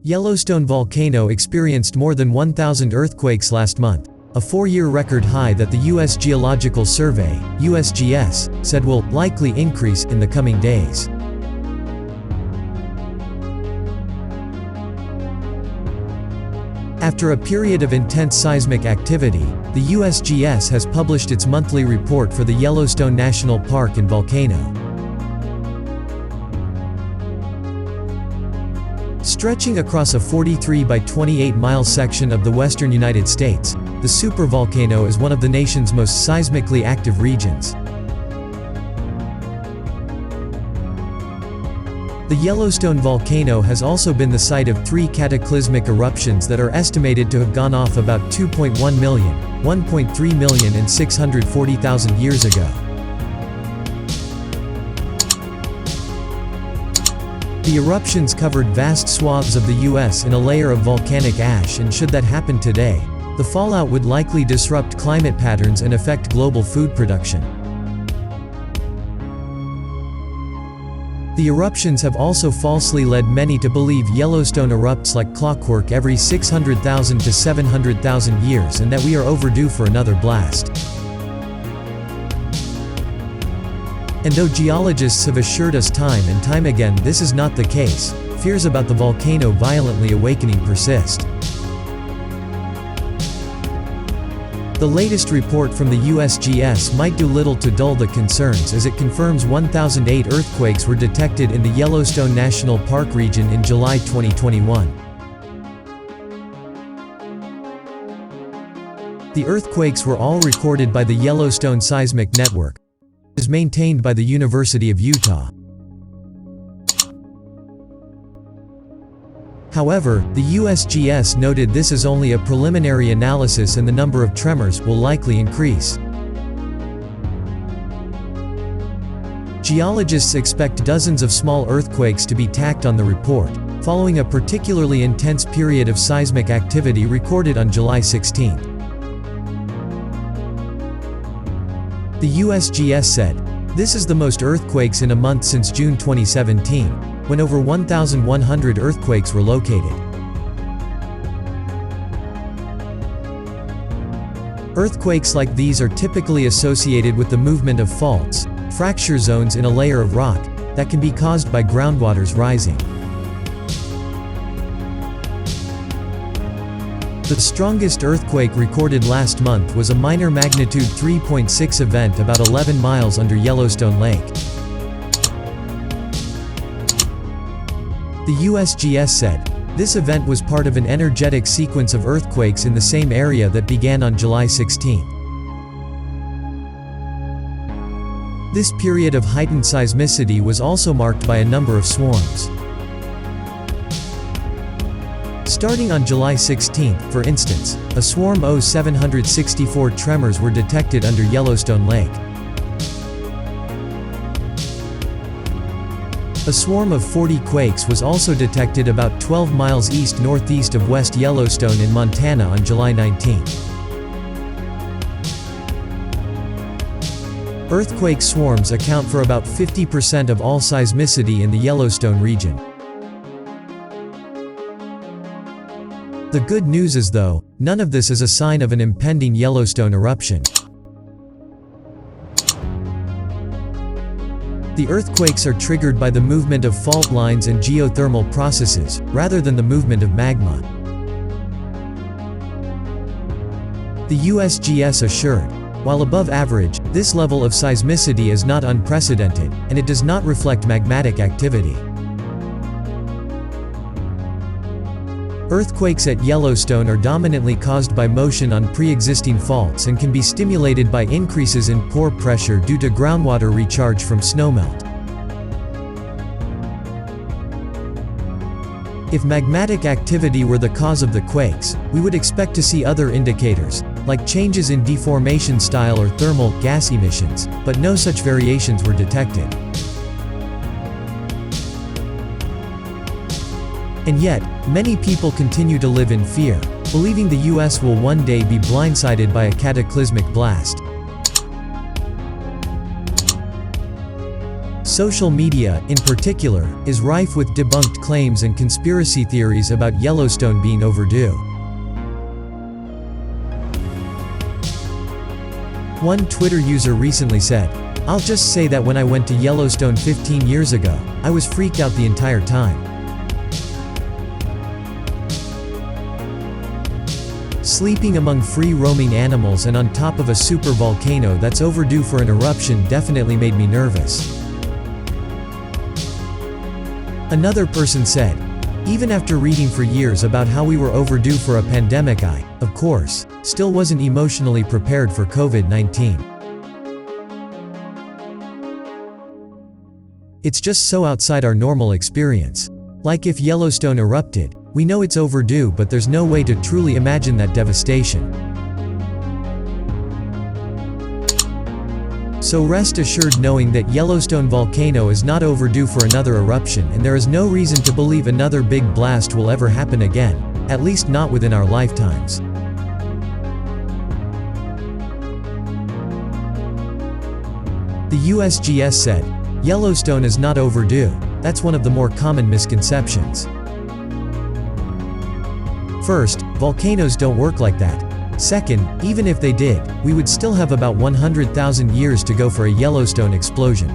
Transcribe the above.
Yellowstone Volcano experienced more than 1,000 earthquakes last month, a 4-year record high that the U.S. Geological Survey (USGS) said will likely increase in the coming days. After a period of intense seismic activity, the USGS has published its monthly report for the Yellowstone National Park and volcano. Stretching across a 43 by 28 mile section of the western United States, the supervolcano is one of the nation's most seismically active regions. The Yellowstone volcano has also been the site of 3 cataclysmic eruptions that are estimated to have gone off about 2.1 million, 1.3 million and 640,000 years ago. The eruptions covered vast swaths of the U.S. in a layer of volcanic ash, and should that happen today, the fallout would likely disrupt climate patterns and affect global food production. The eruptions have also falsely led many to believe Yellowstone erupts like clockwork every 600,000 to 700,000 years and that we are overdue for another blast. And though geologists have assured us time and time again this is not the case, fears about the volcano violently awakening persist. The latest report from the USGS might do little to dull the concerns, as it confirms 1,008 earthquakes were detected in the Yellowstone National Park region in July 2021. The earthquakes were all recorded by the Yellowstone Seismic Network, which is maintained by the University of Utah. However, the USGS noted this is only a preliminary analysis and the number of tremors will likely increase. Geologists expect dozens of small earthquakes to be tacked on the report, following a particularly intense period of seismic activity recorded on July 16. The USGS said, "This is the most earthquakes in a month since June 2017, when over 1,100 earthquakes were located." Earthquakes like these are typically associated with the movement of faults, fracture zones in a layer of rock, that can be caused by groundwaters rising. The strongest earthquake recorded last month was a minor magnitude 3.6 event about 11 miles under Yellowstone Lake. The USGS said, "This event was part of an energetic sequence of earthquakes in the same area that began on July 16. This period of heightened seismicity was also marked by a number of swarms. Starting on July 16, for instance, a swarm of 764 tremors were detected under Yellowstone Lake. A swarm of 40 quakes was also detected about 12 miles east-northeast of West Yellowstone in Montana on July 19. Earthquake swarms account for about 50% of all seismicity in the Yellowstone region. The good news is, though, none of this is a sign of an impending Yellowstone eruption. The earthquakes are triggered by the movement of fault lines and geothermal processes, rather than the movement of magma. The USGS assured, "While above average, this level of seismicity is not unprecedented, and it does not reflect magmatic activity." Earthquakes at Yellowstone are dominantly caused by motion on pre-existing faults and can be stimulated by increases in pore pressure due to groundwater recharge from snowmelt. If magmatic activity were the cause of the quakes, we would expect to see other indicators, like changes in deformation style or thermal gas emissions, but no such variations were detected. And yet, many people continue to live in fear, believing the U.S. will one day be blindsided by a cataclysmic blast. Social media, in particular, is rife with debunked claims and conspiracy theories about Yellowstone being overdue. One Twitter user recently said, "I'll just say that when I went to Yellowstone 15 years ago, I was freaked out the entire time." Sleeping among free-roaming animals and on top of a supervolcano that's overdue for an eruption definitely made me nervous. Another person said, "Even after reading for years about how we were overdue for a pandemic, I, of course, still wasn't emotionally prepared for COVID-19. It's just so outside our normal experience. Like if Yellowstone erupted, we know it's overdue, but there's no way to truly imagine that devastation. So rest assured knowing that Yellowstone Volcano is not overdue for another eruption, and there is no reason to believe another big blast will ever happen again, at least not within our lifetimes." The USGS said, "Yellowstone is not overdue. That's one of the more common misconceptions. First, volcanoes don't work like that. Second, even if they did, we would still have about 100,000 years to go for a Yellowstone explosion.